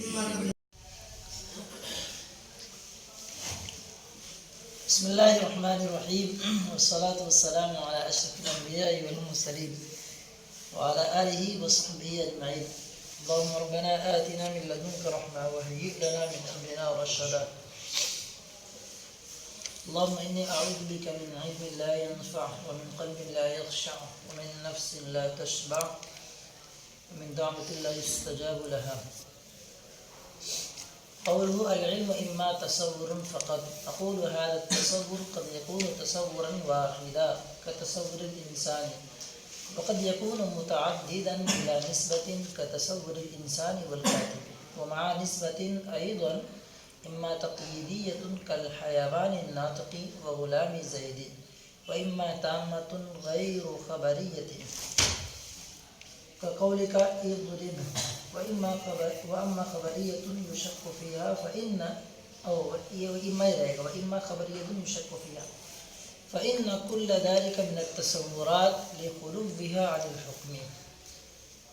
بسم الله الرحمن الرحيم والصلاة والسلام على أشرف الأنبياء والمرسلين وعلى آله وصحبه أجمعين. اللهم ربنا آتنا من لدنك رحمة وهيئ لنا من أمرنا رشدا. اللهم إني أعوذ بك من علم لا ينفع ومن قلب لا يخشع ومن نفس لا تشبع ومن دعوة لا يستجاب لها. قوله العلم إما تصور فقط. أقول هذا التصور قد يكون تصورا واحدا كتصور الإنسان، وقد يكون متعددا إلى نسبة كتصور الإنسان والكاتب، ومع نسبة أيضا إما تقليدية كالحيوان الناطق وغلام زيد، وإما تامة غير خبرية كقولك اضرب، وأما خبرية يشك فيها وإما خبرية يشك فيها فإن كل ذلك من التصورات لخلوها عن الحكم.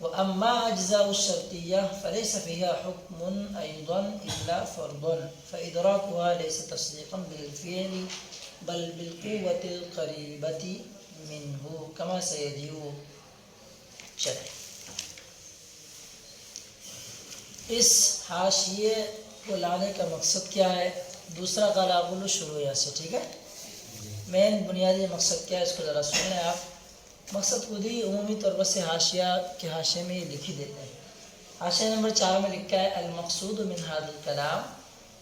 وأما أجزاء الشرطية فليس فيها حكم أيضا إلا فرض، فإدراكها ليس تصديقا بالفعل بل بالقوة القريبة منه كما سيدعو شرح. اس حاشیے کو لانے کا مقصد کیا ہے؟ دوسرا قلاقل شروع سے، ٹھیک ہے؟ مین بنیادی مقصد کیا ہے اس کو ذرا سنیں آپ. مقصد خود ہی عمومی طور پر سے حاشیہ کے حاشیے میں لکھی دیتے ہیں. حاشیہ نمبر 4 میں لکھا ہے المقصود من هذا الكلام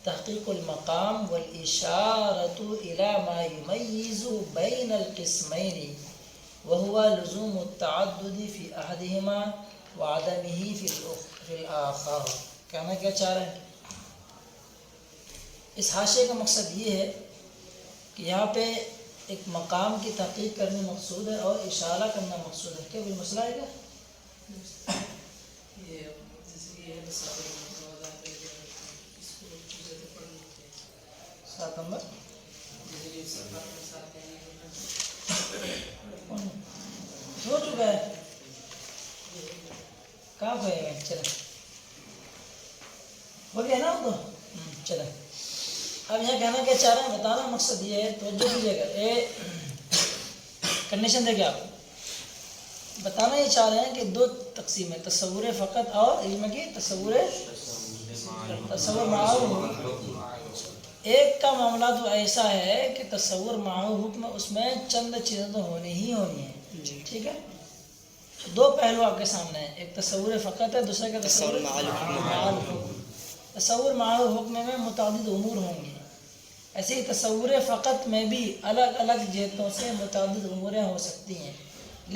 تحقیق المقام والإشارة إلى ما يميز بين القسمين وهو لزوم التعدد في أحدهما وعدمه في الآخر. کہنا کیا چاہ رہے ہیں؟ اس حاشیے کا مقصد یہ ہے کہ یہاں پہ ایک مقام کی تحقیق کرنی مقصود ہے اور اشارہ کرنا مقصود ہے. کیا کوئی مسئلہ ہے کیا؟ سات نمبر ہو چکا ہے. کہاں پہ ہے؟ چلیں ہو گیا نا تو چلیں. اب یہاں کہنا کیا چاہ رہے ہیں بتانا مقصد یہ ہے. توجہ دیجیے گا، یہ کنڈیشن دیکھیں آپ. بتانا یہ چاہ رہے ہیں کہ دو تقسیم ہے، تصور فقط اور علم کی تصور معاو. ایک کا معاملہ تو ایسا ہے کہ تصور معاو حکم، اس میں چند چیزیں تو ہونی ہی ہونی ہیں، ٹھیک ہے؟ دو پہلو آپ کے سامنے ہیں، ایک تصور فقط ہے، دوسرا کا تصور معاو حکم. تصور معاو حکم میں متعدد امور ہوں گے، ایسے ہی تصور فقط میں بھی الگ الگ جہتوں سے متعدد اموریں ہو سکتی ہیں.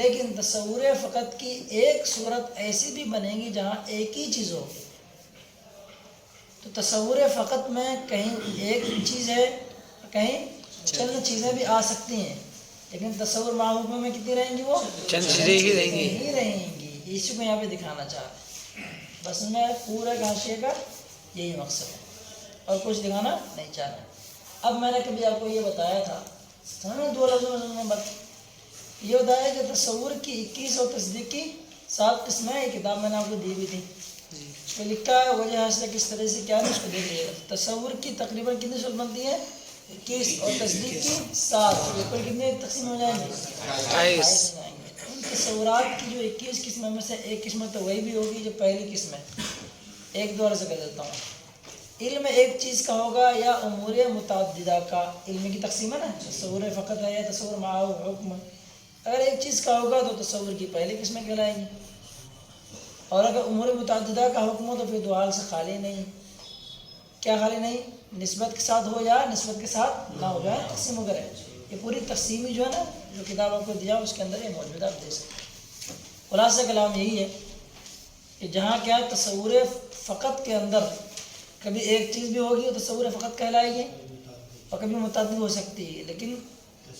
لیکن تصور فقط کی ایک صورت ایسی بھی بنے گی جہاں ایک ہی چیز ہوگی. تو تصور فقط میں کہیں ایک چیز ہے، کہیں چند چیزیں بھی آ سکتی ہیں، لیکن تصور معاو میں کتنی رہیں گی؟ وہ چند چیزیں ہی رہیں گی. اسی کو یہاں پہ دکھانا چاہ رہے ہیں. بس میں پورے حاشیے کا یہی مقصد ہے اور کچھ دکھانا نہیں چاہ رہے. اب میں نے کبھی آپ کو یہ بتایا تھا، دو لفظوں میں یہ بتایا کہ تصور کی 21 اور تصدیق کی 7 قسمیں. یہ کتاب میں نے آپ کو دی بھی تھی، اس پہ لکھا ہے وجہ حاصل کس طرح سے کیا ہے، اس کو دیکھ لیجیے گا. تصور کی تقریباً کتنی صورت بنتی ہے؟ 21 اور تصدیق کی 7. یہ پر کتنے تقسیم ہو جائیں گے؟ 28 ہو جائیں گے. ان تصورات کی جو 21 قسمیں میں سے ایک قسم تو وہی بھی ہوگی جو پہلی قسم ہے. ایک دو عرض کر دیتا ہوں. علم ایک چیز کا ہوگا یا امور متعددہ کا. علم کی تقسیم ہے نا، تصور فقط ہے یا تصور معاو حکم. اگر ایک چیز کا ہوگا تو تصور کی پہلی قسمیں کہلائیں گی، اور اگر امور متعددہ کا حکم ہو تو پھر دو حال سے خالی نہیں. کیا خالی نہیں؟ نسبت کے ساتھ ہو یا نسبت کے ساتھ نہ ہو جائے تقسیم وغیرہ. یہ پوری تقسیمی جو ہے نا، جو کتاب آپ کو دیا اس کے اندر یہ موجود آپ دے سکتے. خلاصہ کلام یہی ہے کہ جہاں کیا تصور فقط کے اندر کبھی ایک چیز بھی ہوگی تو تصور فقط کہلائے گی، اور کبھی متعدد ہو سکتی ہے. لیکن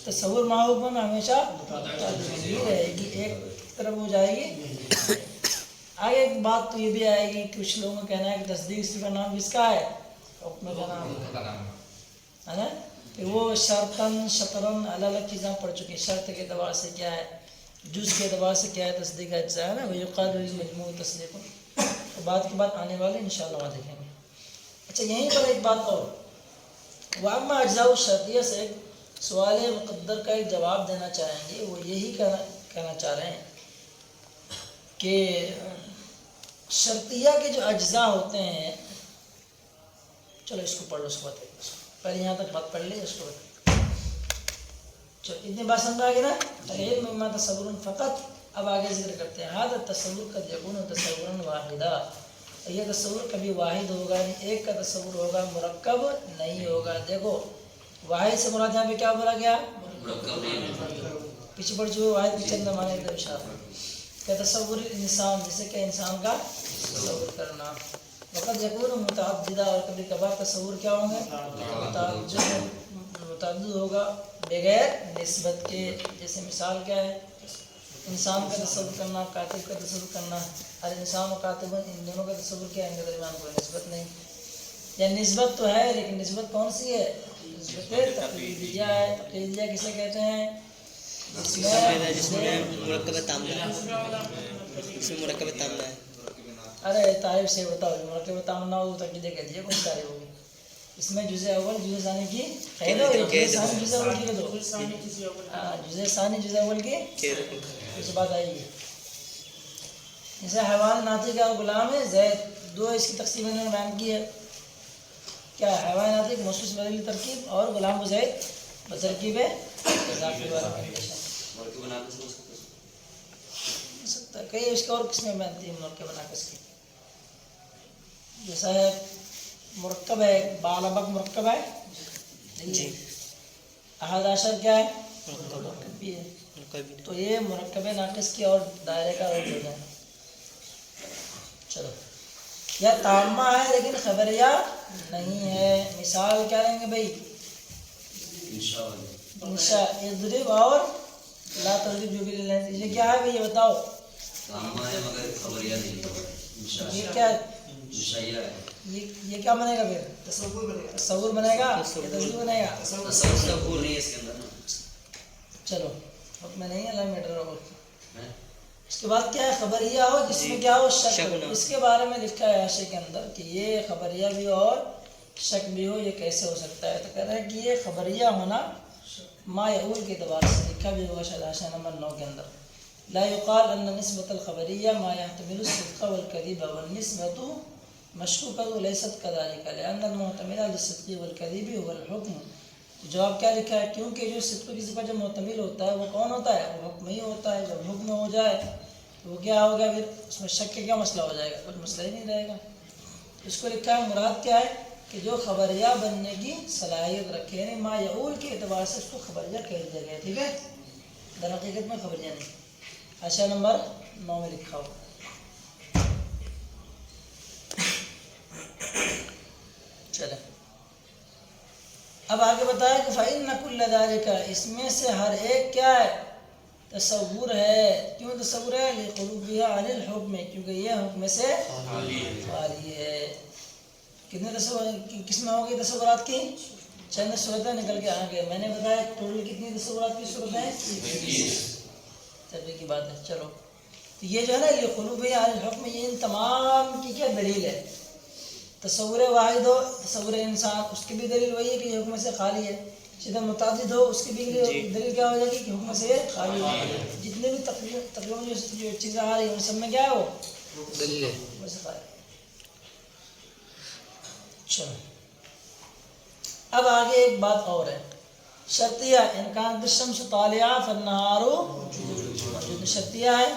تصور معاو میں ہمیشہ متعدد ہی رہے گی، ایک طرف ہو جائے گی. آگے ایک بات تو یہ بھی آئے گی، کچھ لوگوں کا کہنا ہے کہ تصدیق کا نام کس کا ہے؟ حکم کا نام ہے نا. کہ وہ شرطن شطرن الگ الگ چیزیں پڑھ چکی. شرط کے اعتبار سے کیا ہے، جز کے اعتبار سے کیا ہے تصدیق کا اجزاء ہے نا. وہ یقال مجموع تصدیق کے بعد آنے والے انشاءاللہ وہاں دیکھیں گے. اچھا یہیں پر ایک بات اور، واما اجزاء الشرطیہ سے سوال مقدر کا ایک جواب دینا چاہیں گے. وہ یہی کہنا چاہ رہے ہیں کہ شرطیہ کے جو اجزاء ہوتے ہیں، چلو اس کو پڑھ لو، اس کو بتائیے، پہلے یہاں تک بات پڑھ لیں، اس کو بتائیے. چلو اتنی بات سمجھ آ گئی نا. العلم اما تصور فقط. اب آگے ذکر کرتے ہیں ہذا التصور قد یکون تصورا واحدا. یہ تصور کبھی واحد ہوگا، ایک کا تصور ہوگا، مرکب نہیں ہوگا. دیکھو واحد سے مراد یہاں پہ کیا بولا گیا؟ پیچھے پڑ چکے واحد کے چند معنی ایک دم شاف کہ تصور انسان، جیسے کہ انسان کا تصور کرنا. وقت یکون متعددہ، اور کبھی کبھار تصور کیا ہوں گے؟ متعدد ہوگا بغیر نسبت کے. جیسے مثال کیا ہے؟ انسان کا تصور کرنا، کاتب کا تصور کرنا. اور انسان و کاتب ان دونوں کا تصور کیا ہے؟ ان کے درمیان کوئی نسبت نہیں. یا نسبت تو ہے لیکن نسبت کون سی ہے؟ نسبت تقلیدیہ ہے. تقلیدیہ کسے کہتے ہیں؟ جس میں مرکب تامہ ہے. ارے تعریف سے بتاؤ، مرکب تام نہ ہو تقلیدیہ کہہ دیجیے، کون سی تعریف ہوگی؟ اس میں جزء اول جزء ثانی کی قید ہو گئی. جزء ثانی جزء اول کی دو، جزء ثانی جزء اول کی اس بات آئی ہے. جیسے حیوان ناطق کا غلام ہے زید، دو اس کی تقسیم انہوں نے بیان کی ہے. کیا ہے؟ حیوان ناطق مخصوص بدلی ترکیب اور غلام و زید بترکیب اضافی والا کنڈیشن. سکتا ہے کئی اس کا اور قسمیں بنتی ہیں مرکب ناقص کی. جیسا ہے مرکب ہے، بالابق مرکب ہے جی. احد عشر کیا ہے؟ مرکب بھی ہے. تو یہ مرکب ناقص کی اور دائرے کا روپ ہو جائے. چلو یا تامہ ہے لیکن خبریہ نہیں ہے. مثال کیا لیں گے بھائی؟ انشاء اضرب اور لا تضرب، جو بھی لے لیں. یہ کیا ہے بھائی؟ یہ بتاؤ. یہ کیا ہے؟ یہ کیا بنے گا پھر؟ تصور بنے گا، تصور بنے گا. چلو حکم نہیں ہے، میٹر ہو. اس کے بعد کیا ہے؟ خبریہ ہو جس میں کیا ہو؟ شک ہو. اس کے بارے میں لکھا ہے حاشیے کے اندر کہ یہ خبریہ بھی ہو اور شک بھی ہو. یہ کیسے ہو سکتا ہے؟ تو کہہ رہے ہیں کہ یہ خبریہ ہونا ما یعول کے اعتبار سے لکھا بھی ہوگا شاید حاشیہ نمبر 9 کے اندر. لا يقال ان نسبة الخبریہ ما يحتمل الصدق والكذب والنسبة مشکوکة ليست كذلك لأن المحتمل للصدق والكذب هو الحكم. جواب کیا لکھا ہے؟ کیونکہ جو صدق کی صفت جو محتمل ہوتا ہے وہ کون ہوتا ہے؟ وہ حکم ہی ہوتا ہے. جب حکم ہو جائے تو وہ کیا ہوگا؟ پھر اس میں شک کا کیا مسئلہ ہو جائے گا؟ کچھ مسئلہ ہی نہیں رہے گا. اس کو لکھا ہے مراد کیا ہے کہ جو خبریہ بننے کی صلاحیت رکھے، یعنی ما یعول کے اعتبار سے اس کو خبریہ کہہ دیا گیا. ٹھیک ہے، در حقیقت میں خبریہ نہیں. حاشیہ نمبر 9 میں لکھا ہو. چلیں اب آگے بتایا کہ فَإِنَّ كُلَّ ذَلِكَ، اس میں سے ہر ایک کیا ہے؟ تصور ہے. کیوں تصور ہے؟ لِقُلُوبِهَا عَنِ الْحُكْمِ، کیونکہ یہ حکم سے خالی ہے. کتنے تصور کس میں ہوگی تصورات کی؟ چند صورتیں نکل کے آگے میں نے بتایا. ٹوٹل کتنی تصورات کی صورتیں؟ تبھی کی بات ہے. چلو تو یہ جو ہے نا لِقُلُوبِهَا عَنِ الْحُكْمِ، یہ ان تمام کی کیا دلیل ہے؟ تصور واحد ہو، تصور انسان، اس کی بھی دلیل وہی ہے کہ یہ حکم سے خالی ہے. جتنا متعدد ہو اس کی بھی دلیل کیا ہو جائے گی کہ حکم سے خالی ہے. جتنے بھی تقریباً جو چیزیں آ رہی ہیں ان سب میں کیا ہے؟ وہ دلیل ہے حکم سے خالی. چلو اب آگے ایک بات اور ہے. شرطیہ ان کانت الشمس طالعہ فالنہار موجود. شرطیہ ہے.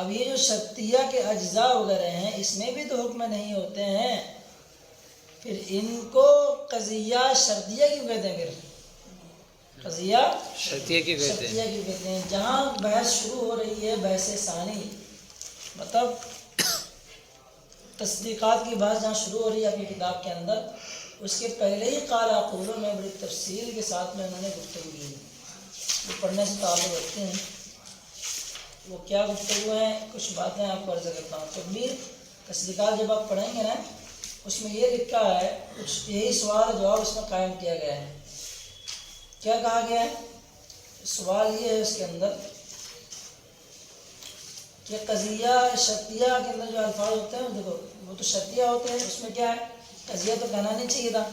اب یہ جو شرطیہ کے اجزاء وغیرہ ہیں اس میں بھی تو حکم نہیں ہوتے ہیں، پھر ان کو قضیہ شرطیہ کیوں کہتے ہیں؟ پھر قضیہ شرطیہ کیوں کہتے ہیں؟ جہاں بحث شروع ہو رہی ہے بحث ثانی، مطلب تصدیقات کی بحث جہاں شروع ہو رہی ہے اپنی کتاب کے اندر، اس کے پہلے ہی قال اقولوں میں بڑی تفصیل کے ساتھ میں انہوں نے گفتگو کی. وہ پڑھنے سے تعلق رکھتے ہیں. وہ کیا گفتگو ہیں؟ کچھ باتیں آپ کو عرض کرتا ہوں. تدبیر تصدیقات جب آپ پڑھیں گے نا اس میں یہ لکھا ہے، کچھ یہی سوال جواب اس میں قائم کیا گیا ہے. کیا کہا گیا ہے؟ سوال یہ ہے اس کے اندر کہ قضیہ شرطیہ کے اندر جو الفاظ ہوتے ہیں دیکھو وہ تو شرطیہ ہوتے ہیں، اس میں کیا ہے قضیہ تو کہنا نہیں چاہیے تھا،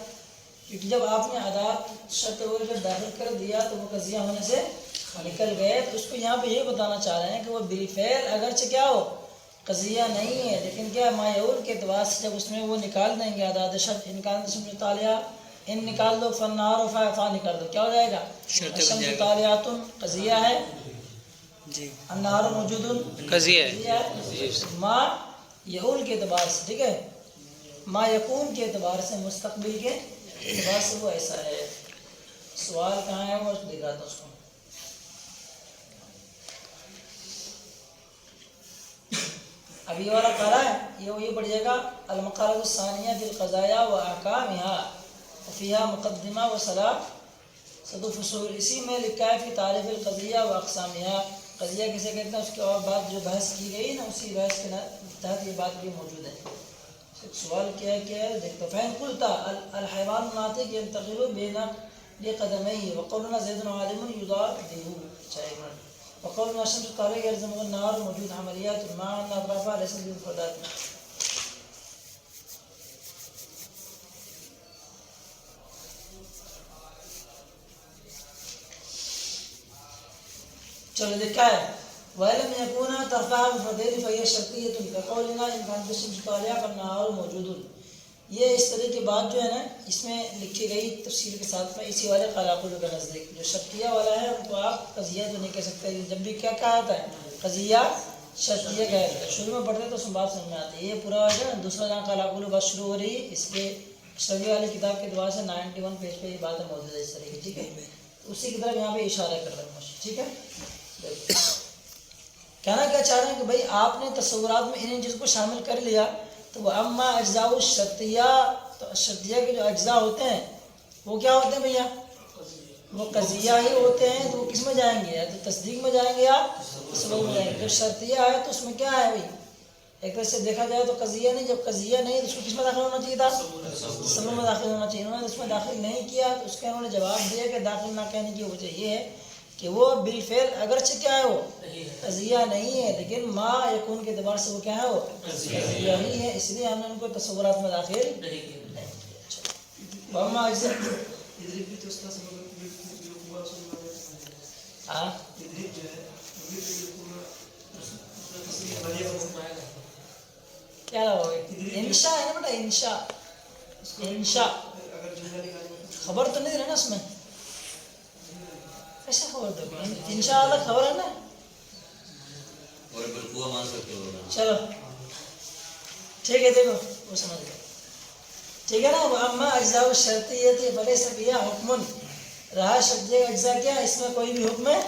کیونکہ جب آپ نے ادات شرط وغیرہ جب داخل کر دیا تو وہ قضیہ ہونے سے نکل گئے۔ تو اس کو یہاں پہ یہ بتانا چاہ رہے ہیں کہ وہ بالفعل اگرچہ کیا ہو قضیہ نہیں ہے، لیکن کیا مایعول کے اعتبار سے جب اس میں وہ نکال دیں گے ادات شرط، نکال دیں طالیہ ان نکال دو فنار و فا نکال دو، کیا ہو جائے گا شرط بن الشمس جائے گا۔ طالیات قضیہ ہے، جی النہار موجود قضیہ ہے، ما یعول کے اعتبار سے، ٹھیک ہے، ما یکون کے اعتبار سے، مستقبل کے اعتبار سے وہ ایسا ہے۔ سوال کہاں ہے وہ دکھاتا ہوں اس کو۔ اب یہ والا قرا ہے یہ پڑھ جائے گا المقالۃ الثانیہ فی القضایا و احکامها وفیہا مقدمہ و صد فصول، اسی میں لکھا ہے فی تعریف القضیہ و اقسامها، قضیہ کسے کہتے ہیں اس کے بعد جو بحث کی گئی نا اسی بحث کے تحت یہ بات بھی موجود ہے۔ سوال کیا ہے دیکھتے فین قلت الحیوان الناطق ينتقل بین قدمیہ وقولنا زید عالم یضاده چاہیے وقولنا الشمس طالع يلزم النهار موجود عملیات مع ان اطرافها ليست بمفردات۔ چلو دیکھا ہے وَإِلَّمْ يَكُونَا طَرْفَهَا مُفْرَدَيْنِ فَهِيَ شَرْطِيَّةٌ كَقَوْلِنَا إِنْ كَانَتِ الشَّمْسُ طَالِعَةً فَالنَّهَارُ مَوْجُودٌ۔ یہ اس طرح کی بات جو ہے نا اس میں لکھی گئی تفصیل کے ساتھ میں اسی والے قلاقل کا نزدیک جو شرطیہ والا ہے ان کو آپ قضیہ تو نہیں کہہ سکتے، جب بھی کیا کہا جاتا ہے قضیہ شرطیہ کہا جاتا ہے، شروع میں پڑھتے تو اس میں بات سمجھ میں آتی ہے۔ یہ پورا جو ہے دوسرا جہاں قلاقل بات شروع ہو رہی ہے اس کے شرعی والی کتاب کے دوار سے 91 پیج پہ یہ باتیں موجود ہے اس طرح کی، ٹھیک ہے، اسی کی طرف یہاں پہ اشارہ کر رہا ہوں، ٹھیک ہے۔ کہنا کیا چاہ رہے ہیں کہ بھائی آپ نے تصورات میں انہیں چیز کو شامل کر لیا تو وہ اما اجزاء الشرطیہ، تو شرطیہ کے جو اجزاء ہوتے ہیں وہ کیا ہوتے ہیں بھیا وہ قضیہ ہی ہوتے ہیں، تو وہ کس میں جائیں گے یا تو تصدیق میں جائیں گے یا تصور میں جائیں گے۔ جب شرطیہ ہے تو اس میں کیا ہے بھائی ایک طرح سے دیکھا جائے تو قضیہ نہیں، جب قضیہ نہیں تو اس کو کس میں داخل ہونا چاہیے تھا تصور میں داخل ہونا چاہیے، انہوں نے اس میں داخل نہیں کیا تو اس کے انہوں نے جواب دیا کہ داخل نہ کہنے کی وجہ یہ ہے کہ وہ بالفعل اگرچہ کیا ہے وہ قضیہ نہیں ہے لیکن ما یکون کے اعتبار سے وہ کیا ہے وہ قضیہ ہی ہے، اس لیے ہم نے ان کو تصورات میں داخل نہیں کیا۔ کیا ہوگا انشاء ہے نا بیٹا، انشاء انشاء خبر تو نہیں رہنا اس میں، ایسا خبر دو انشاء اللہ خبر ہے نا، چلو ٹھیک ہے دیکھو وہ سمجھ گئے، ٹھیک ہے نا۔ اما اجزاء الشرطیہ فلیس فیہا حکم، رہا شرطیہ اجزاء کیا اس میں کوئی بھی حکم ہے،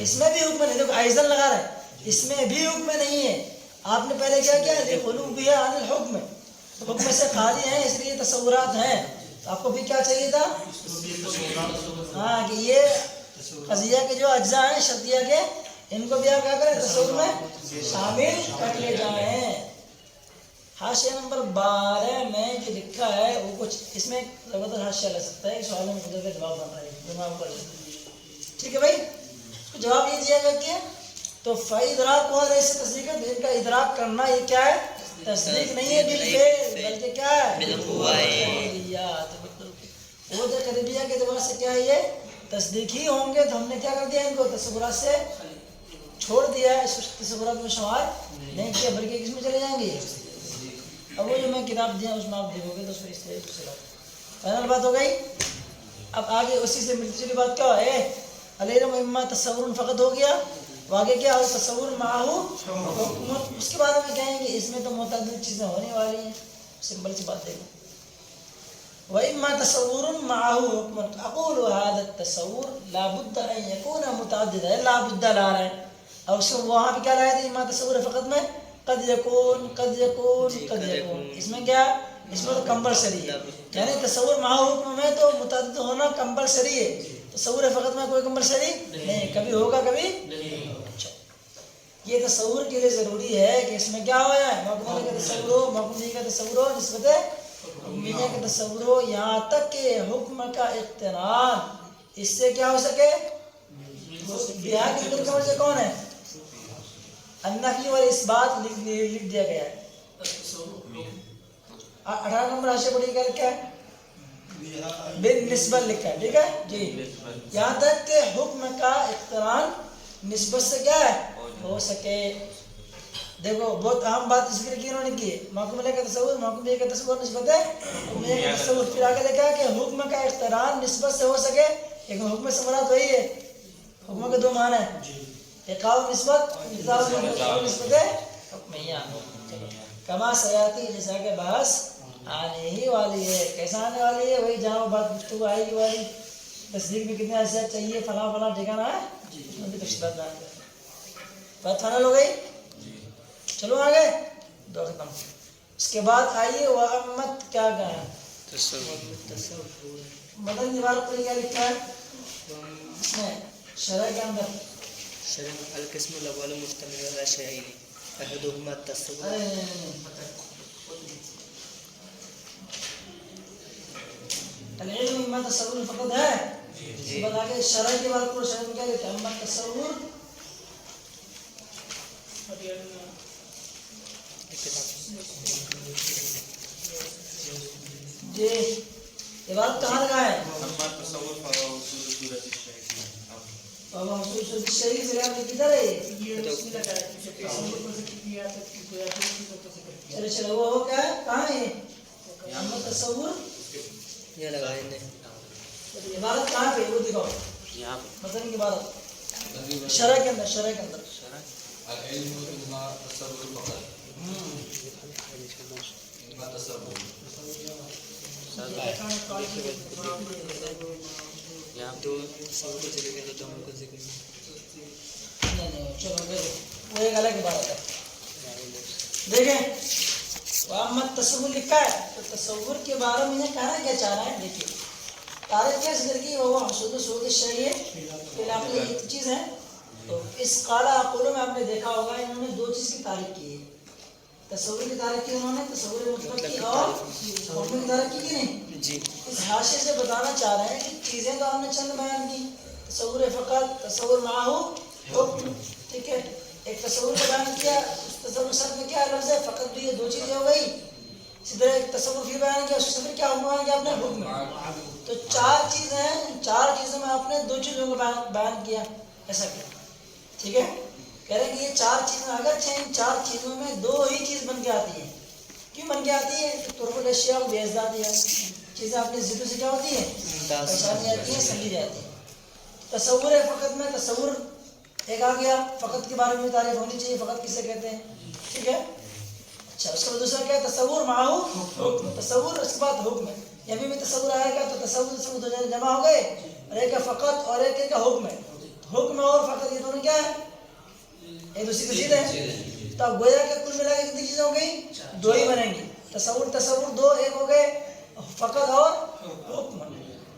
اس میں بھی حکم نہیں، دیکھو ایزن لگا رہا ہے اس میں بھی حکم نہیں ہے، آپ نے پہلے کیا کیا خلو بہا عن الحکم، حکم سے خالی ہیں اس لیے تصورات ہیں، تو آپ کو بھی کیا چاہیے تھا ہاں کہ یہ قضیہ کے جو اجزاء ہیں شرطیہ کے ان کو بھی آپ کیا کریں تصور میں شامل کر لے جائیں۔ حاشیہ نمبر 12 میں جو لکھا ہے وہ کچھ اس میں زبردست حاشیہ لگ سکتا ہے، اس سوال میں خود کا جواب بن رہا ہے دماغ پر، ٹھیک ہے بھائی، اس کو جواب یہ دیا گیا کہ تو فَإِدْرَاكُ هَذَا اس تصدیق ہے، ان کا ادراک کرنا یہ کیا ہے تصدیق نہیں ہے بالفعل بلکہ کیا ہے بالقوہ قدریہ کے اعتبار سے کیا ہے یہ تصدیق ہی ہوں گے، تو ہم نے کیا کر دیا ان کو تصورات سے چھوڑ دیا ہے، تصورات میں شمار نہیں کیا بلکہ کس میں چلے جائیں گے۔ اب وہ جو میں کتاب دیا اس میں آپ دیکھو گے تو اس میں اس طرح سے فائنل بات ہو گئی۔ اب آگے اسی سے ملتی جلی بات کیا ہے العلم اما تصور فقط ہو گیا، آگے کیا ہو تصور معہو حکم، اس کے بارے میں کہیں گے اس میں تو متعدد چیزیں ہونے والی ہیں، سمپل سی بات دیکھو وَإِمَّا تَصَوُّرٌ مَعَهُ حُكْمٌ أَقُولُ هَذَا التَّصَوُّرُ لَا بُدَّ أَن يَكُونَ مُتَعَدِّدًا، لا بد لا رہا ہے، اور اس میں وہاں پہ کیا رہا ہے اما تصور فقط میں قد یکون قد یکون قد یکون، اس میں کیا اس میں تو کمپلسری ہے، یعنی تصور معہو حکم میں تو متعدد ہونا کمپلسری ہے، تصور فقط میں کوئی کمپلسری نہیں، کبھی ہوگا کبھی نہیں۔ یہ تصور کے لیے ضروری ہے کہ اس میں کیا ہوا ہے مقبول کا تصور ہو، مقبولی کا تصور ہو، نسبت حکمیہ کا تصور ہو، یہاں تک کہ حکم کا اقتران اس سے کیا ہو سکے۔ بہا کی ضمیر کا مرجع کون ہے النفی اور اس بات لکھ دیا گیا ہے. 18 نمبر حاشیہ پڑھیے گا کیا ہے؟ بالنسبت لکھا ہے. ٹھیک ہے جی. یہاں تک کہ حکم کا اقتران نسبت سے کیا ہے ہو سکے. دیکھو بہت اہم بات ذکر کی انہوں نے کی. محکوم علیہ کا تصور، محکوم علیہ کا تصور نسبت ہے حکم علیہ کا تصور. پھر آگے لکھا کہ حکم کا اقتران نسبت سے ہو سکے. لیکن حکم سے مراد وہی ہے. حکم کے دو معنی ہیں، اقاء نسبت، نسبت ہے حکمیہ. کما سیاتی، جیسا کہ بحث آنے ہی والی ہے. کیسا آنے والی ہے؟ وہی جہاں بات گفتگو آئے گی والی. تصدیق میں کتنے حیثیت چاہیے، فلاں فلاں ٹھکانا ہے، اس میں بھی تفصیلات بیان کریں. بات فائنل ہو گئی. چلو آگے دو ختم. اس کے بعد آئیے وَأَمَّتْ کیا کہا مدن عبارت پر کیا لکھا ہے اس میں شرح کے اندر؟ شرح القسم الاول مشتمل علی شیئین احدہما التصور. العلم ما تصور فقط ہے. اس کے بعد آگے شرح کی بات پر شرح میں کیا لکھا ہے؟ اما تصور جی یہ بات کہاں لگا ہے؟ بابا حصول شریف سے آپ کدھر ہے؟ چلے چلے وہ کیا ہے؟ کہاں ہے یہ اما تصور؟ یہ لگائیں نے عبارت کہاں پہ وہ دکھاؤ متن کی عبارت شرح کے اندر. شرح کے اندر العلم ما تصور فقط ما تصور یہاں دو تصور کو ذکر کریں تو ہم کو ذکر نہیں چلو وہ ایک الگ عبارت ہے. دیکھیں وَأَمَّا تصور لکھا ہے تو تصور کے بارے میں کہنا کیا چاہ رہا ہے. دیکھیے تعریف کیا ذکر کی وہ حصول صورت الشیء فی العقل ایک چیز ہے. تو اس قاعدہ اقولوں میں آپ نے دیکھا ہوگا انہوں نے دو چیز کی تعریف کی ہے. تصور کی تعریف کی انہوں نے تصور مطلق کی اور حکم کی تعریف کی کہ نہیں جی. اس حاشیے سے بتانا چاہ رہے ہیں کہ چیزیں تو ہم نے چند بیان کی. تصور فقط، تصور معہو حکم. ٹھیک ہے ایک تصور کا بیان کیا، اس تصور سب میں کیا لفظ ہے فقط. بھی یہ دو چیزیں ہو گئی. اسی طرح ایک تصور فی بیان کیا، اس میں کیا حکم بیان کیا آپ نے حکم. تو چار چیزیں ہیں، چار چیزوں میں آپ نے دو چیزوں کو بیان کیا. ایسا کیا ٹھیک ہے. کہہ رہے ہیں کہ یہ چار چیزیں اگرچہ ان چار چیزوں میں دو ہی چیز بن کے آتی ہے. کیوں بن کے آتی ہے؟ طرق الاشیاء بیزداد ہے. چیزیں اپنی ضدوں سے کیا ہوتی ہیں پہچانی جاتی ہیں، سمجھی جاتی ہیں. تصور فقط میں تصور ایک آ گیا. فقط کے بارے میں تعریف ہونی چاہیے فقط کسے کہتے ہیں. ٹھیک ہے اچھا. اس کا دوسرا کیا ہے؟ تصور معہو حکم. تصور اس کے بعد حکم ہے. یہاں بھی تصور آئے گا تو تصور دو جمع ہو گئے اور ایک ہے فقط اور ایک کا حکم ہے. حکم اور فقط یہ دونوں کیا ہے؟ ایک دوسری کی ضد ہے. تو اب گویا کہ کل ملا کے کتنی چیزیں ہو گئی؟ دو ہی بنیں گی. تصور دو ایک ہو گئے فقط اور حکم.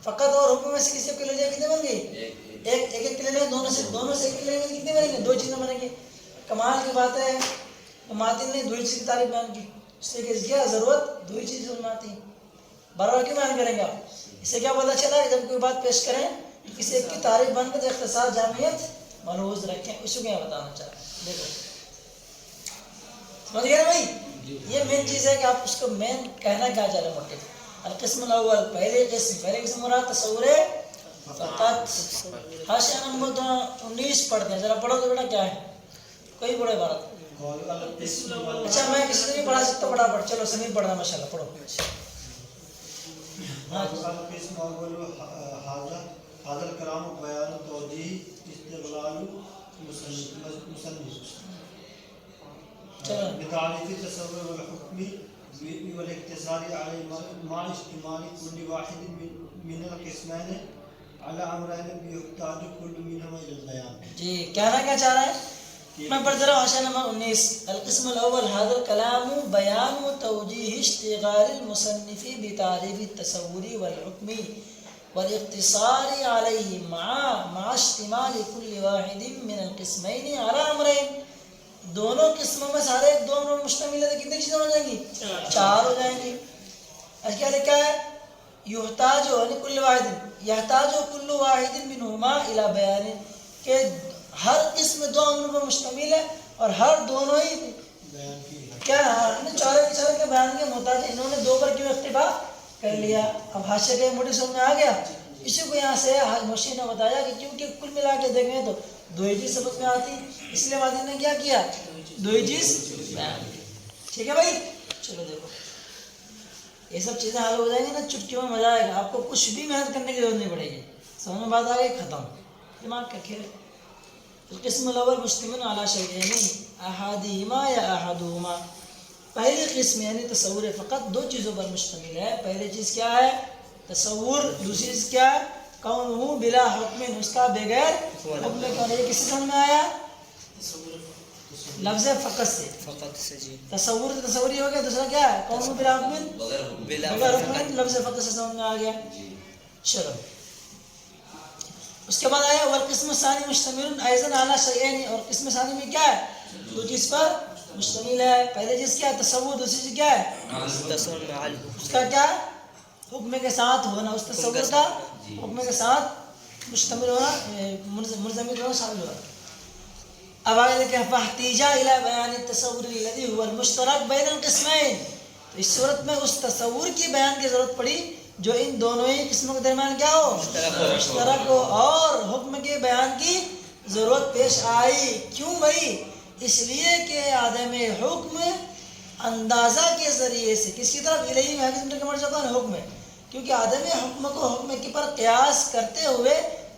فقط اور حکم میں سے کسی کو لے جائے کتنے بن گئی؟ ایک ایک کے لیے دونوں سے ایک کے لیے کتنے بنیں گے؟ دو چیزیں بنیں گی. کمال کی بات ہے ماتن نے دو ہی چیز کی تعریف بیان کی. اس لیے کہ کیا ضرورت دو ہی چیز ماتی. بار بار کیوں بیان کریں گے آپ؟ اس سے کیا پتہ چلا ہے جب کوئی بات پیش کریں تو کسی ایک کی تعریف بن کر اختصار جامعیت ملحوظ رکھیں. اس کو کیا بتانا چاہ رہے ہیں دیکھو سمجھ گئے نا بھائی. یہ مین چیز ہے کہ آپ اس کو مین کہنا کیا چاہ رہے ہیں. موٹیو القسم الاول پہلے قسم مراد تصور فقط. حاشیہ نمبر 19 پڑھتے ہیں ذرا پڑھو تو بیٹا کیا ہے کوئی بڑے عبارت. اچھا میں کسی سے بھی پڑھا سکتا ہوں فٹافٹ. چلو سمیر پڑھنا ماشاء اللہ پڑھو. القسم الاول هذا الكلام بيان توجيه استغلال مصنف بتعريف التصور والحكم والاقتصار عليه مع اشتمال كل واحد من القسمين على امرين يحتاج كل منهما الى البيان. جی کہنا کیا چاہ رہا ہے؟ میں پڑھ دے رہا ہوں حاشیہ نمبر 19. القسم الاول هذا الكلام بیان توجیہ اشتغال المصنف بتعریف التصور والحکم والاقتصار علیہ مع اشتمال کل واحد من القسمین على امرین. دونوں قسموں میں سارے ایک دو امر مشتمل ہے تو کتنی چیزیں ہو جائیں گی؟ چار ہو جائیں گی. اب کیا لکھا ہے؟ یحتاج یعنی کل واحد یحتاج کل واحد منہما الی بیان کہ ہر قسم دو امر پر مشتمل ہے اور ہر دونوں ہی بیان کی کیا چارے کے بیان کے محتاج ہیں. انہوں نے دو پر کیوں اکتفا کر لیا؟ اب حاشیے کے موٹی سمجھ میں آ گیا. اسی کو یہاں سے مشیر نے بتایا کہ کیونکہ کل ملا کے دیکھیں تو دو ہی چیز سمجھ میں آتی، اس لیے ماضی نے کیا کیا؟ دو ہی چیز بیان کی. ٹھیک ہے بھائی، چلو دیکھو یہ سب چیزیں حل ہو جائیں گی نا، چٹکیوں میں مزہ آئے گا. آپ کو کچھ بھی محنت کرنے کی ضرورت نہیں پڑے گی. سمجھ میں بات آ گئی؟ ختم. دماغ کا کھیل. القسم الاول مشتمل علی شیئین احدہما یا احدہما. پہلی قسم یعنی تصور فقط دو چیزوں پر مشتمل ہے. پہلی چیز کیا ہے؟ تصور. دوسری چیز کیا ہے؟ کونہ بلا حکم، اس کا بغیر حکم کا. یہ کس سے سمجھ میں آیا؟ لفظ فقط سے. فقط سے جی. تصور ہی ہو گیا. دوسرا کیا ہے؟ کونہ بلا حکم، بلا بغیر حکم. لفظ فقط سے سمجھ میں آ گیا. چلو اس کے بعد آیا والقسم ثانی مشتمل ایضا علی شیئین. اور قسم ثانی میں کیا ہے؟ دو چیز پر مشتمل ہے. پہلی چیز کیا ہے؟ تصور. دوسری چیز کیا ہے؟ تصور مع اس کا کیا ہے؟ حکم کے ساتھ ہونا. اس تصور کا حکم کے ساتھ مشتمل ہونا، منضبط ہونا، شامل ہونا. اب آگے دیکھیں فاحتیج الی بیان التصور الذی هو المشترک بین القسمین. تو اس صورت میں اس تصور کی بیان کی ضرورت پڑی جو ان دونوں ہی قسموں کے درمیان کیا ہو؟ مشترک ہو. اور حکم کے بیان کی ضرورت پیش آئی. کیوں بھائی؟ اس لیے کہ عدم حکم اندازہ کے ذریعے سے کس کی طرف الیہ محض کا مرجع کون؟ حکم ہے. کیونکہ عدم حکم کو حکم کے پر قیاس کرتے ہوئے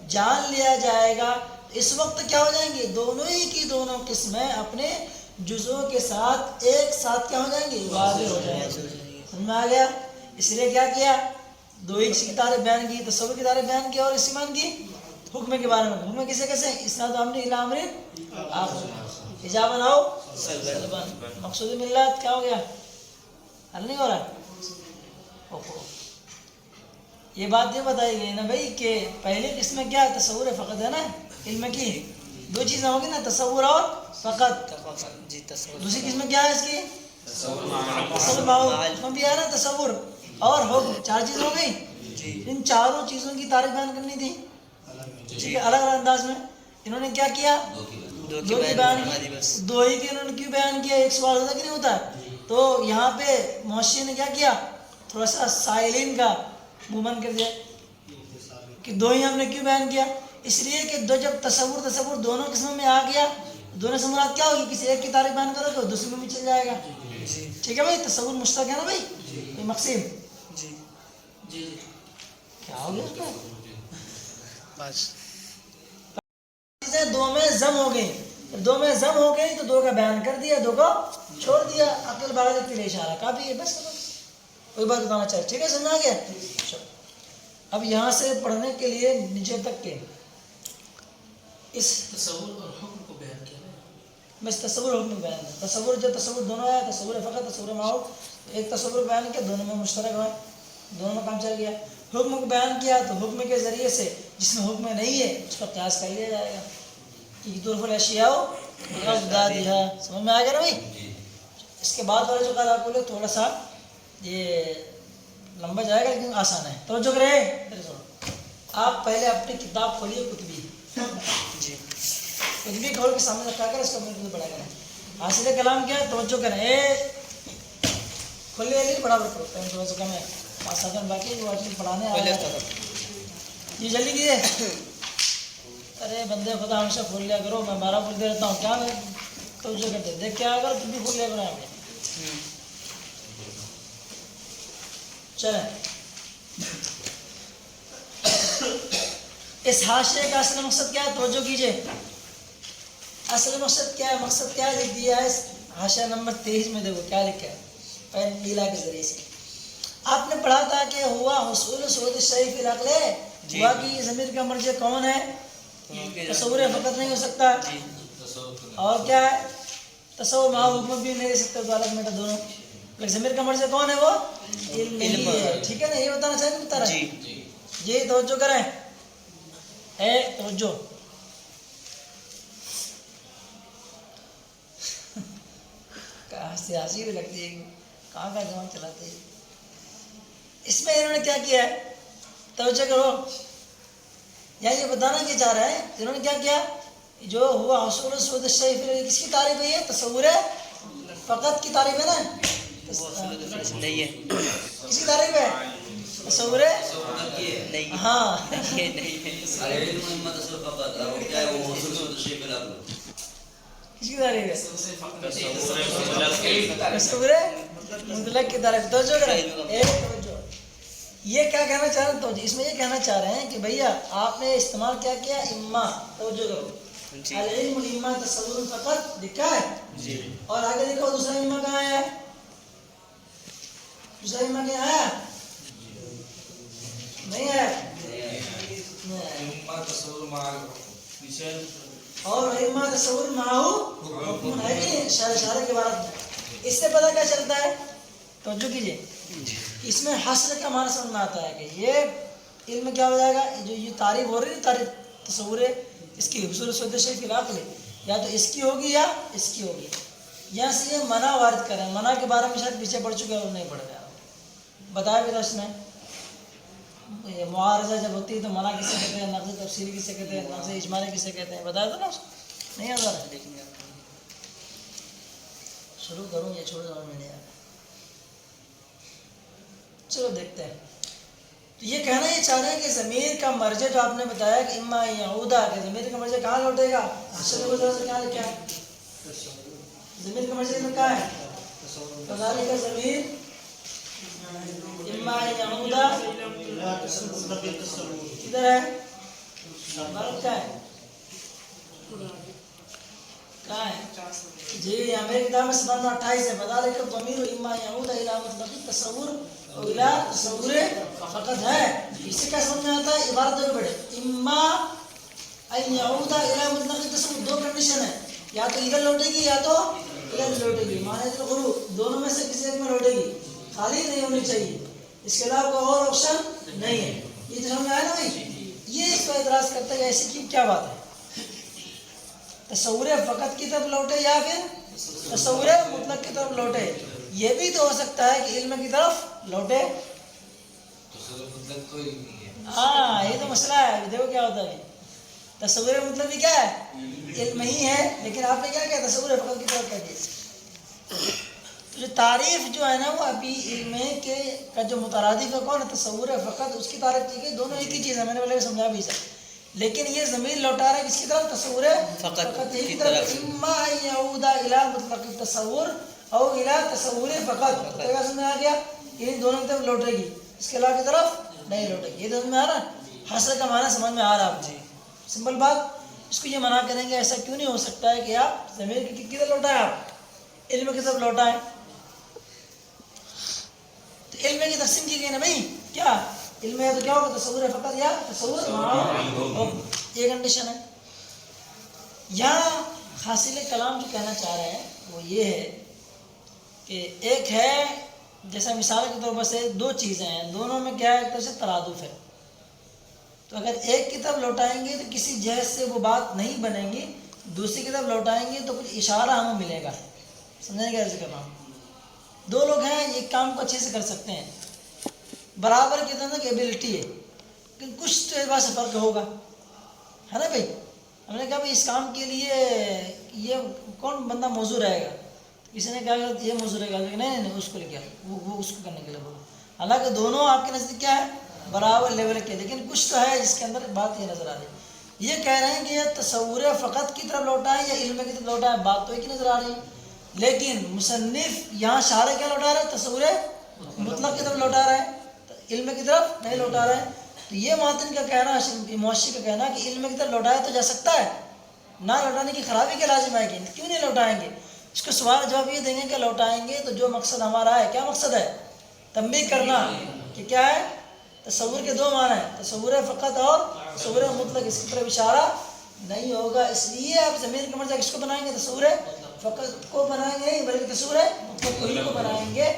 جان لیا جائے گا. اس وقت کیا ہو جائیں گے؟ دونوں ہی کی دونوں قسمیں اپنے جزوں کے ساتھ ایک ساتھ کیا ہو جائیں گے؟ واضح ہو جائیں گے. سمجھ میں آ گیا؟ اس لیے کیا کیا؟ دو ہی چیز کی تعریف بیان کی، تصور کی تعریف بیان کی اور استعمال کی حکم کے بارے میں. حکم کسے کیسے؟ اسناد امر الی امر آخر ایجابن او سلبن. مقصود ملت کیا ہو گیا؟ حل نہیں ہو رہا. یہ بات یہ بتائی گئی نا بھائی کہ پہلی قسم کیا ہے؟ تصور فقط ہے نا. علم کی دو چیزیں ہوگی نا، تصور اور فقط. جی تصور. دوسری قسم کیا ہے اس کی؟ تصور معو بھی ہے نا، تصور اور حکم. چار چیز ہو گئی. ان چاروں چیزوں کی تعریف بیان کرنی تھی ٹھیک ہے، الگ الگ انداز میں. انہوں نے کیا کیا؟ دو کی بیان کی. دو ہی کی انہوں نے کیوں بیان کیا؟ ایک سوال ہوتا کہ نہیں ہوتا؟ تو یہاں پہ محشی نے کیا کیا؟ تھوڑا سا سائلین کا منہ بند کر دیا کہ دو ہی ہم نے کیوں بیان کیا. اس لیے کہ دو جب تصور دونوں قسموں میں آ گیا، دونوں سے مراد کیا ہوگی؟ کسی ایک کی تعریف بیان کرو تو دوسرے میں بھی چل جائے گا. ٹھیک ہے بھائی، تصور مشترک ہے نا بھائی. کوئی مقسم جی جی کیا ہو گیا اس کا؟ بس چیزیں دو میں ضم ہو گئی. دو میں ضم ہو گئی تو دو کا بیان کر دیا، دو کو چھوڑ دیا. عقل بغالت کے لیے اشارہ کافی ہے. بس کوئی بات بتانا چاہے. ٹھیک ہے، سمجھ آ گیا. اب یہاں سے پڑھنے کے لیے نیچے تک کے اس تصور اور حکم کو بیان کیا ہے. بس تصور حکم بیان ہے. تصور جو تصور دونوں آیا، تصور فقط تصور معو. ایک تصور بیان کیا، دونوں میں مشترک ہوا، دونوں میں کام چل گیا. حکم کو بیان کیا تو حکم کے ذریعے سے جس میں حکم نہیں ہے اس کا قیاس کر لیا جائے گا. طرف الاشیاء اضدادها. سمجھ میں آ گیا نا بھائی؟ اس کے بعد والے جو قاعدہ بولے تھوڑا سا یہ لمبا جائے گا لیکن آسان ہے. توجہ کریں. آپ پہلے اپنی کتاب کھولیے، کتبی جی کتبی کھول کے سامنے رکھا کر اس کو میرے پڑھا کریں. حاصل کلام کیا ہے؟ توجہ کریں. کھولے نہیں برابر کرو، ٹائم تھوڑا سا کم ہے. 5 سیکنڈ باقی وہ آج پڑھانے آ رہا ہے. جی جلدی کیجیے. ارے بندے خدا ہمیشہ کھول لیا کرو. میں 12 کھولتے رہتا ہوں. کیا میں توجہ کرتے دیکھ کے آیا کرو، تم بھی کھول لیا کرو. ہمیں چلیں. اس حاشیے کا اصل مقصد کیا ہے؟ توجہ کیجیے. اصل مقصد کیا ہے؟ مقصد کیا لکھ دیا ہے اس حاشیہ نمبر 23 میں؟ دیکھو کیا لکھا ہے. پین نیلا کے ذریعے سے آپ نے پڑھا تھا کہ ہوا حصول صورت الشیء فی العقل. ہوا کی ضمیر کا مرجع کون ہے؟ تصور فقط نہیں ہو سکتا. اور کیا ہے؟ تصور مع حکم بھی نہیں رہ سکتا. تو الگ میٹر دونوں. لیکن ضمیر کا مرجع کون ہے؟ وہ علم ہے. ٹھیک ہے نا؟ یہ بتانا چاہیے بتا رہا ہے. یہ توجہ کریں. توجہ. ہنسی بھی لگتی ہے، کہاں کا دماغ چلاتے ہیں. اس میں انہوں نے کیا کیا ہے؟ توجہ کرو. یا یہ بتانا کیا چاہ رہا ہے؟ انہوں نے کیا کیا؟ جو ہوا حصول سود الشیء فی کس کی تعریف ہے؟ یہ تصور فقط کی تعریف ہے نا؟ نہیں ہے کس کی تعریف ہے؟ تصور نہیں ہاں یہ نہیں ہے العلم إما تصور فقط أو كان وصول صوت الشيء في الأغلب. کس کی تعریف ہے؟ تصور مطلق کی تعریف. توجہ کریں ایک توجہ. یہ کیا کہنا چاہ رہے ہیں؟ تو اس میں یہ کہنا چاہ رہے ہیں کہ بھیا آپ نے استعمال کیا کیا اما. توجہ کرو. العلم اما تصور فقط لکھا ہے جی اور آگے دیکھو دوسرا اما کہاں ہے؟ دوسرا اما کیا ہے؟ نہیں ہے. إما تصور مع الحكم. اور اما تصور معه حکم ہے کہ اشارہ کے بارے میں. اس سے پتہ کیا چلتا ہے؟ توجہ کیجیے. اس میں حصر کا معنی سمجھ میں آتا ہے کہ یہ علم کیا ہو جائے گا. جو یہ تعریف ہو رہی ہے تعریف تصور ہے اس کی حصول سود شیء فی العقل یا تو اس کی ہوگی یا اس کی ہوگی. یہاں سے یہ منع وارد کریں. منع کے بارے میں شاید پیچھے پڑھ چکے اور نہیں پڑھ گیا. بتایا بھی تھا اس میں یہ معارضہ جب ہوتی ہے تو منع کسے کہتے ہیں, نقض تفصیلی کسے کہتے ہیں, نقض اجمالی کسے کہتے ہیں. بتایا تھا نا اس نہیں آتا رہا. شروع کروں یا چھوڑ جاؤں میں نہیں آیا. چلو دیکھتے ہیں. تو یہ کہنا یہ چاہ رہے ہیں کہ ضمیر کا مرجع جو آپ نے بتایا کہ اما یعودا کہ ضمیر کا مرجع کہاں لوٹے گا؟ حشر کو ذرا سے کہاں لکھا ہے؟ ضمیر کا مرجع کہاں ہے؟ فذالک ضمیر اما یعودا کدھر ہے؟ مرد کا ہے کہاں ہے؟ جی یہاں میرے کتاب میں 28 ہے. فذالک الضمیر اما یعود الی مطلق التصور او الی تصور فقط ہے. اس سے کیا سمجھ میں آتا ہے؟ عبارت دیکھو بیٹے اما ان یعود الی مطلق التصور دو کنڈیشن ہے. یا تو ادھر لوٹے گی یا تو ادھر لوٹے گی. معنی الغروب دونوں میں سے کسی ایک میں لوٹے گی. خالی نہیں ہونی چاہیے. اس کے علاوہ کوئی اور آپشن نہیں ہے. یہ تو سمجھ میں آیا نا بھائی. یہ اس پر اعتراض کرتا ہے ایسی کی کیا بات ہے؟ تصور فقط کی طرف لوٹے یا پھر تصور مطلق کی طرف لوٹے. یہ بھی تو ہو سکتا ہے کہ علم کی طرف لوٹے. تصور مطلق تو علم ہی ہے. ہاں یہ تو مسئلہ ہے. دیکھو کیا ہوتا ہے. تصور مطلب بھی کیا ہے؟ علم ہی ہے. لیکن آپ نے کیا کیا تصور فقط کی طرف کر دیا. جو تعریف جو ہے نا وہ ابھی علم کے کا جو مترادف ہے کون ہے؟ تصور فقط. اس کی تعریف کی گئی. دونوں ایک ہی چیز ہے. میں نے پہلے سمجھا بھی سر. لیکن یہ ضمیر لوٹا رہا ہے کس کی طرف؟ تصور فقط کی طرف. اما ان یعود الی مطلق التصور او الی تصور فقط. تو کیا سمجھ میں آ گیا؟ یہ دونوں کی طرف لوٹے گی. اس کے علاوہ کی طرف نہیں لوٹے گی. یہ سمجھ میں آ رہا ہے؟ حصر کا معنی سمجھ میں آ رہا ہے. سمپل بات. اس کو یہ منع کریں گے ایسا کیوں نہیں ہو سکتا ہے کہ آپ ضمیر کی طرف لوٹائیں, آپ علم کی طرف لوٹائیں. تو علم کی تقسیم کی گئی نا بھائی. کیا علم ہے تو کیا ہوگا؟ تصور فقط یا تصور معه. یہ کنڈیشن ہے. یہاں حاصل کلام جو کہنا چاہ رہے ہیں وہ یہ ہے کہ ایک ہے جیسا مثال کے طور پر سے دو چیزیں ہیں. دونوں میں کیا ہے؟ ایک طرح سے ترادف ہے. تو اگر ایک کی طرف لوٹائیں گے تو کسی جہت سے وہ بات نہیں بنے گی. دوسری کی طرف لوٹائیں گے تو کچھ اشارہ ہمیں ملے گا. سمجھنے کا ذکر کرنا. دو لوگ ہیں یہ کام کو اچھے سے کر سکتے ہیں. برابر کی طرح کی ایبلٹی ہے. لیکن کچھ تو اعتبار سے فرق ہوگا ہے نا بھائی. ہم نے کہا بھائی اس کام کے لیے یہ کون بندہ موضوع رہے گا. کسی نے کہا یہ موضوع رہے گا. لیکن نہیں اس کو لے کے وہ اس کو کرنے کے لیے بولو. حالانکہ دونوں آپ کے نزدیک کیا ہے؟ برابر لیول کے. لیکن کچھ تو ہے جس کے اندر بات یہ نظر آ رہی ہے. یہ کہہ رہے ہیں کہ یہ تصور فقط کی طرف لوٹا ہے یا علم کی طرف لوٹا ہے. بات تو ایک ہی نظر آ رہی ہے. لیکن مصنف یہاں شارح کیا لوٹا رہا ہے؟ تصور مطلق کی طرف لوٹا رہا ہے, علم کی طرف نہیں لوٹا رہا ہے. تو یہ ماتن کا کہنا, معاشی کا کہنا کہ علم کی طرف لوٹایا تو جا سکتا ہے. نہ لوٹانے کی خرابی کے لازم آئے گی. کیوں نہیں لوٹائیں گے؟ اس کو سوال جواب یہ دیں گے کہ لوٹائیں گے تو جو مقصد ہمارا ہے. کیا مقصد ہے؟ تنبیہ کرنا کہ کیا ہے؟ تصور کے دو معنی ہیں, تصور فقط اور تصور مطلق. اس کی طرف اشارہ نہیں ہوگا. اس لیے آپ ضمیر کا مرجع کس کو بنائیں گے؟ تصور فقط کو بنائیں گے بلکہ تصور مطلق کو بنائیں گے.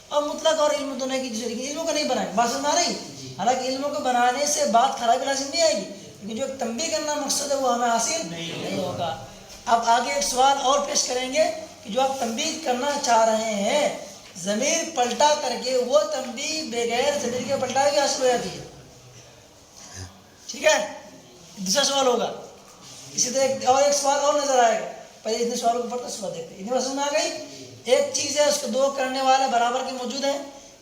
اور مطلق اور علم دونوں کی جگہ علموں کو نہیں بنائیں. بات سمجھ آ رہی؟ حالانکہ علموں کو بنانے سے بات خرابی لازم نہیں آئے گی. لیکن جو تنبیہ کرنا مقصد ہے وہ ہمیں حاصل نہیں ہوگا. اب آگے ایک سوال اور پیش کریں گے کہ جو آپ تنبیہ کرنا چاہ رہے ہیں ضمیر پلٹا کر کے وہ تنبیہ بغیر ضمیر کے پلٹا کے حاصل ہو جاتی ہے. ٹھیک ہے. دوسرا سوال ہوگا اسی طرح اور ایک سوال اور نظر آئے گا، پہلے اتنے سوالوں کو پڑھتے اس کے بعد دیکھتے ہیں۔ اتنی سمجھ میں آ گئی؟ ایک چیز ہے اس کو دو کرنے والے برابر کے موجود ہیں،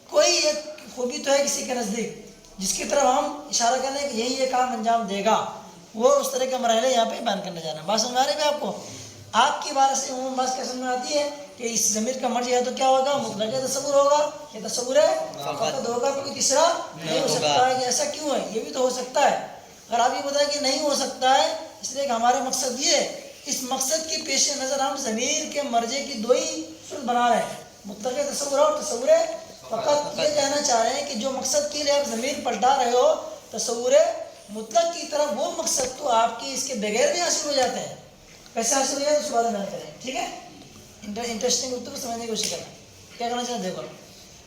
کوئی ایک خوبی تو ہے کسی کے نزدیک جس کی طرف ہم اشارہ کریں کہ یہی یہ کام انجام دے گا، وہ اس طرح کے مرحلے یہاں پہ بیان کرنے جا رہے ہیں۔ بات سمجھ میں آ رہی ہے آپ کو؟ آپ کی بات سے عموم بات کیا سمجھ میں آتی ہے کہ اس ضمیر کا مرجع ہے تو کیا ہوگا؟ مطلق تصور ہوگا، یہ تصور ہے فقط ہوگا، کوئی تیسرا نہیں ہو سکتا ہے کہ ایسا کیوں ہے؟ یہ بھی تو ہو سکتا ہے۔ اگر آپ یہ بتائیں کہ نہیں ہو سکتا ہے، اس لیے کہ ہمارا مقصد یہ ہے، اس مقصد کے پیش نظر ہم ضمیر کے مرجع کی دو ہی صورت بنا رہے ہیں، مطلق تصور اور تصور فقط۔ یہ کہنا چاہ رہے ہیں کہ جو مقصد کے لیے آپ ضمیر پلٹا رہے ہو تصور مطلق کی طرف، وہ مقصد تو آپ کی اس کے بغیر بھی حاصل ہو جاتے ہیں۔ کیسے حاصل ہو جاتے ہیں اس کے بارے میں کریں، ٹھیک ہے؟ انٹرسٹنگ گفتگو کو سمجھنے کی کوشش کریں۔ کیا کرنا چاہتے ہیں دیکھو،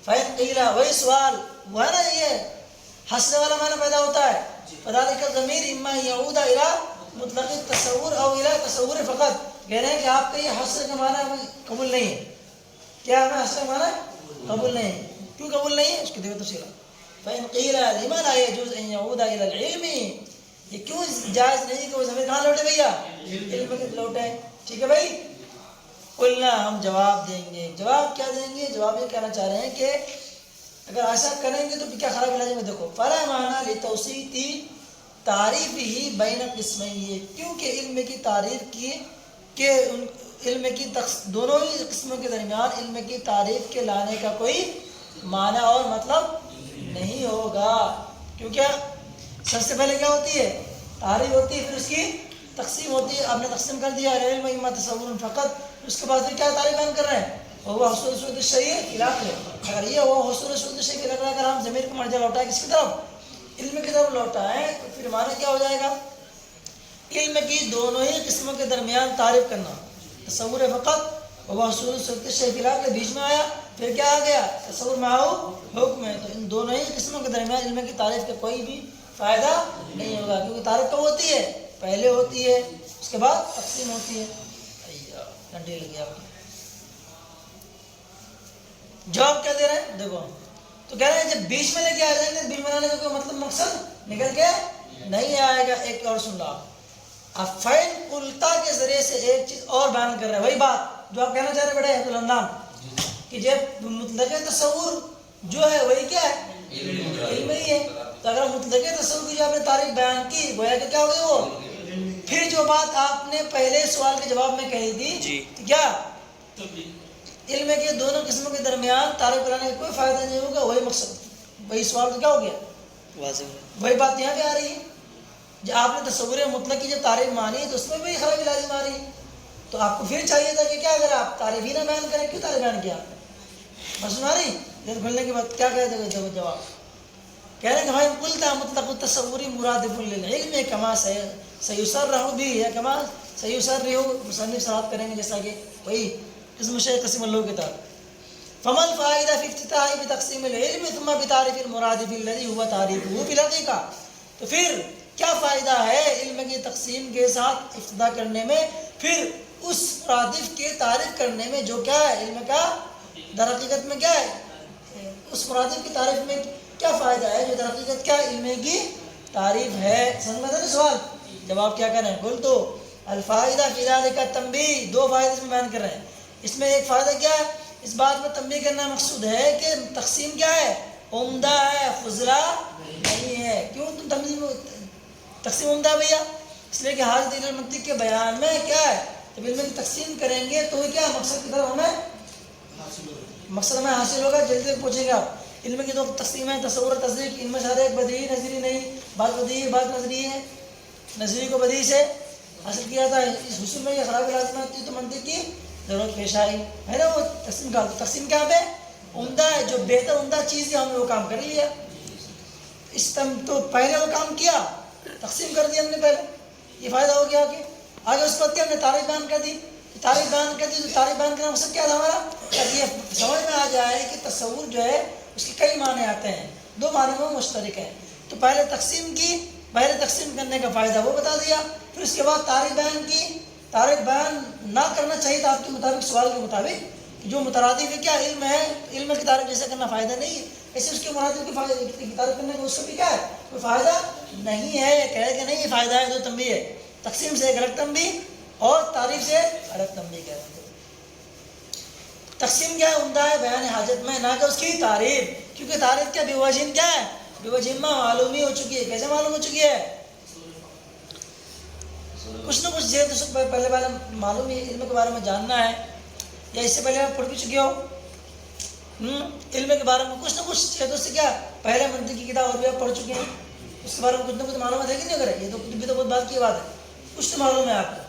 فَإِن قِيلَ، وہی سوال وہ ہے نا، یہ حسر والا معنی پیدا ہوتا ہے، فَذَلِكَ الضَّمِيرُ إِمَّا يَعُودَ إِلَى مُطْلَقِ التَّصَوُّرِ أَوْ إِلَى تَصَوُّرِ فقط۔ کہہ رہے ہیں کہ آپ کا یہ حسر کا معنی ہمیں قبول نہیں ہے۔ کیا ہمیں حسر کا معنی قبول نہیں ہے؟ کیوں قبول نہیں ہے؟ اس کی دیکھو تفصیل۔ فَإِن قِيلَ لِمَ لَا يَجُوزُ أَن يَعُودَ إِلَى الْعِلْمِ، یہ کیوں جائز نہیں کہ وہ ضمیر کہاں لوٹے بھیا؟ علم کی لوٹے، ٹھیک ہے بھائی؟ قلنا، ہم جواب دیں گے۔ جواب کیا دیں گے؟ جواب یہ کہنا چاہ رہے ہیں کہ اگر ایسا کریں گے تو کیا خراب علاج میں دیکھو، فلا معنی لتوسیط تعریف ہی بین قسمین، کیونکہ علم کی تعریف کی کہ علم کی دونوں ہی قسموں کے درمیان علم کی تعریف کے لانے کا کوئی معنی اور مطلب نہیں ہوگا، کیونکہ سب سے پہلے کیا ہوتی ہے؟ تعریف ہوتی ہے، پھر اس کی تقسیم ہوتی ہے۔ آپ نے تقسیم کر دیا علم اما تصور فقط، اس کے بعد پھر کیا تعریف بیان کر رہے ہیں؟ وہ حصول صورت الشیء علاقے، اگر یہ وہ حصول صورت الشیء علاقے اگر ہم ضمیر کو مرجع لوٹائیں کس کی طرف؟ علم کی طرف لوٹائیں، تو پھر معنی کیا ہو جائے گا؟ علم کی دونوں ہی قسموں کے درمیان تعریف کرنا، تصور فقط وہ حصول صورت الشیء علاقے بیچ میں آیا، پھر کیا آ گیا؟ تصور معاو حکم ہے۔ تو ان دونوں ہی قسموں کے درمیان علم کی تعریف کا کوئی بھی فائدہ نہیں ہوگا، کیونکہ تعریف کب ہوتی ہے؟ پہلے ہوتی ہے، اس کے بعد تقسیم ہوتی ہے۔ گھنٹے لگ گیا آپ کی۔ جواب کیا دے رہے ہیں دیکھو، تو کہہ رہے ہیں جب بیچ میں لے کے آ جائیں گے، بیچ بنانے کا کوئی مطلب مقصد نکل کے نہیں آئے گا۔ ایک اور سن لو، اب فعل التا کے ذریعے سے ایک چیز اور بیان کر رہے ہیں، وہی بات جو آپ کہنا چاہ رہے بیٹے عبدالحنان، کہ جب مطلق تصور جو ہے وہی کیا ہے؟ علم ہی ہے۔ تو اگر مطلق تصور کی جو آپ نے تعریف بیان کی، گویا کہ کیا ہو گئی وہ؟ پھر جو بات آپ نے پہلے سوال کے جواب میں کہی تھی، کیا علم کے دونوں قسموں کے درمیان تعریف کرانے کا کوئی فائدہ نہیں ہوگا، وہی مقصد، وہی سوال تو کیا ہو گیا؟ واضح۔ وہی بات یہاں پہ آ رہی ہے، جب آپ نے تصور مطلق کی جب تعریف مانی تو اس میں بھی خرابی لازم آ رہی ہے، تو آپ کو پھر چاہیے تھا کہ کیا اگر آپ تعریف ہی نہ بیان کریں، کیوں تعریف بیان کیا؟ بس سنا رہی جب کھلنے کے بعد کیا کہتے ہیں جواب؟ کہہ رہے ہیں کہ بھائی قلتا مطلق التصوری مرادف للعلم کما سیسرہ بھی ہے، کما سیسرہ مصنف صحات کریں گے جیسا کہ وہی قسم شیخ قسم اللہ کے تحت۔ فما الفائدہ فی افتتاح بتقسیم العلم ثم بتعریف المرادف الذی هو تعریفہ فی الحقیقہ، تو پھر کیا فائدہ ہے علم کی تقسیم کے ساتھ افتتاح کرنے میں، پھر اس مرادف کے تعریف کرنے میں جو کیا ہے علم کا در حقیقت میں کیا ہے، اس مرادف کی تعریف میں کیا فائدہ ہے جو در حقیقت کیا علم کی تعریف ہے؟ سمجھ میں سوال؟ جواب کیا کر رہے ہیں؟ بول تو الفائدہ فی ذالک التنبیہ، دو فائدے اس میں بیان کر رہے ہیں۔ اس میں ایک فائدہ کیا ہے؟ اس بات میں تنبیہ کرنا مقصود ہے کہ تقسیم کیا ہے؟ عمدہ ہے، فضلہ نہیں ہے۔ کیوں تم تقسیم عمدہ ہے بھیا؟ اس لیے کہ حاضر علم المنطق کے بیان میں کیا ہے، جب علم کی تقسیم کریں گے تو کیا مقصد کی طرف ہمیں مقصد ہمیں حاصل ہوگا، جلدی تک پوچھیں گے آپ۔ علم کی دو تقسیم ہے، تصور تصدیق، ان میں سے ہر ایک بدیہی نظری نہیں، بات بدیہی بات نظری ہے، نظری کو بدیہی سے حاصل کیا تھا، اس حصول میں یہ خراب لازمات تھی تو منطق کی ضرورت پیش آئی ہے نا، وہ تقسیم کا تقسیم کیا پہ عمدہ ہے، جو بہتر عمدہ چیز ہے ہم نے وہ کام کر لیا، اس تو پہلے وہ کام کیا، تقسیم کر دیا ہم نے پہلے، یہ فائدہ ہو گیا کہ آگے اس وقت ہم نے تعریف بیان کر دی، تعریف بیان کر دی، تو تعریف بیان کرنا مقصد کیا تھا ہمارا، تاکہ یہ سمجھ میں آ جائے کہ تصور جو ہے اس کے کئی معنی آتے ہیں، دو معنی میں مشترک ہیں، تو پہلے تقسیم کی، پہلے تقسیم کرنے کا فائدہ وہ بتا دیا، پھر اس کے بعد تعریف بیان کی، تعریف بیان نہ کرنا چاہیے تھا آپ کے مطابق، سوال کے مطابق، جو مترادف ہے کیا علم ہے، علم کی تعریف جیسے کرنا فائدہ نہیں ہے، ایسے اس کے مرادف کی تعریف کرنے کا اس سے بھی کیا ہے کوئی فائدہ نہیں ہے، کہے کہ نہیں یہ فائدہ ہے تو تنبیہ ہے، تقسیم سے ایک الگ تنبیہ اور تعریف سے الگ تنبیہ کہہ رہے ہیں. تقسیم کیا ہے؟ عمدہ ہے بیان حاجت میں، نہ کہ اس کی تعریف، کیونکہ تعریف کیا بے وجہ کیا ہے؟ بے وجہ معلوم ہی ہو چکی ہے. کیسے معلوم ہو چکی ہے؟ کچھ نہ کچھ پہلے معلوم ہی علم کے بارے میں جاننا ہے، یا اس سے پہلے آپ پڑھ بھی چکے ہو علم کے بارے میں کچھ نہ کچھ چیزوں سے کیا پہلے منطق کی کتاب اور بھی آپ پڑھ چکے ہیں، اس کے بارے میں کچھ نہ کچھ معلومات ہے کہ نہیں؟ اگر یہ تو بھی تو بہت بات کی بات ہے، کچھ تو معلوم ہے آپ کو.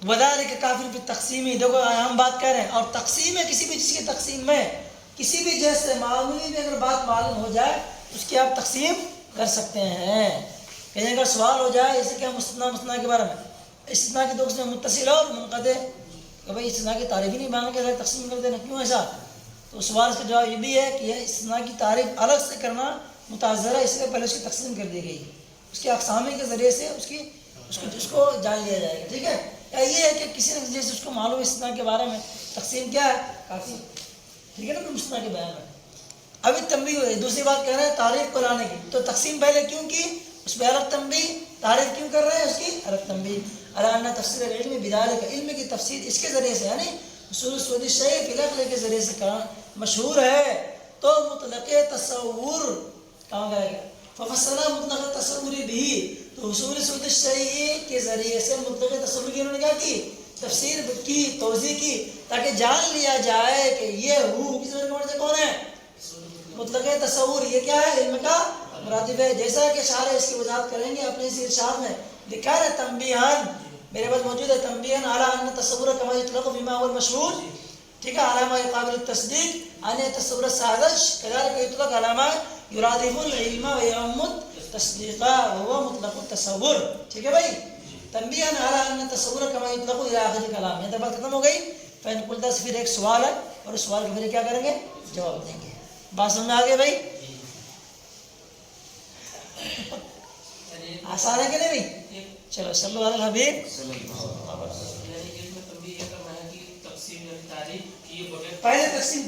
وذالک کافر فی التقسیم، دیکھو ہم بات کہہ رہے ہیں، اور تقسیم ہے کسی بھی چیز کی تقسیم میں کسی بھی جیسے معمولی بھی اگر بات معلوم ہو جائے اس کی آپ تقسیم کر سکتے ہیں. کہیں اگر سوال ہو جائے جیسے کہ مستثنا کے بارے میں، استثناء کی دو قسمیں متصل اور منقطع، کہ بھائی استثناء کی تعریف ہی نہیں مان کے تقسیم کر دینا، کیوں ایسا؟ تو سوال اس کا جواب یہ بھی ہے کہ یہ استثناء کی تعریف الگ سے کرنا متعذر ہے، اس لیے پہلے اس کی تقسیم کر دی گئی، اس کے اقسام کے ذریعے سے اس کو جان لیا جائے گا. ٹھیک ہے؟ یا یہ ہے کہ کسی نہ جیسے اس کو معلوم استثناء کے بارے میں تقسیم کیا ہے کافی. ٹھیک ہے نا؟ مستثنا کے بیان میں ابھی تنبیہ ہو رہی ہے. دوسری بات کہہ رہے ہیں تعریف کو لانے کی، تو تقسیم پہلے کیوں کی؟ اس پہ الگ تنبیہ، تعریف کیوں کر رہے ہیں؟ اس کی الگ تنبیہ. علی ان تفسیر العلم بذالک، علم کی تفسیر اس کے ذریعے سے، یعنی اصول سود الشیء فی العقل کے ذریعے سے مشہور ہے. تو مطلق تصور کہاں گئے گا؟ ففسرہ مطلق تصور بھی، تو اصول سود الشیء کے ذریعے سے مطلق تصور کی انہوں نے کیا کی؟ تفسیر کی، توضیح کی، تاکہ جان لیا جائے کہ یہ کس سے کون ہے؟ مطلق تصور. یہ کیا ہے؟ علم کا مرادف ہے. جیسا کہ شارح اس کی وضاحت کریں گے اپنے اس ارشاد میں، لکھا ہے تنبیہاً، میرے پاس موجود ہے، تنبیہاً علی ان تصور کما یطلق بما هو المشهور. ٹھیک ہے؟ علامہ قابل التصدیق ان تصور الساذج كذلك يطلق علامہ يرادف العلم ويعم التصدیق وهو مطلق التصور. ٹھیک ہے بھائی؟ تنبیہاً علی ان تصور کما یطلق الى آخر کلام. یہ بات ختم ہو گئی. فإن قلت پھر ایک سوال ہے، اور اس سوال کے پھر کیا کریں گے؟ جواب دیں گے. بات سمجھ میں آ گئی بھائی؟ آسان ہے کہ نہیں بھائی؟ چلو صلو علی الحبیب. یعنی علم تنبیہ کا معنی کی تقسیم یعنی تعریف کی بغیر پہلے تقسیم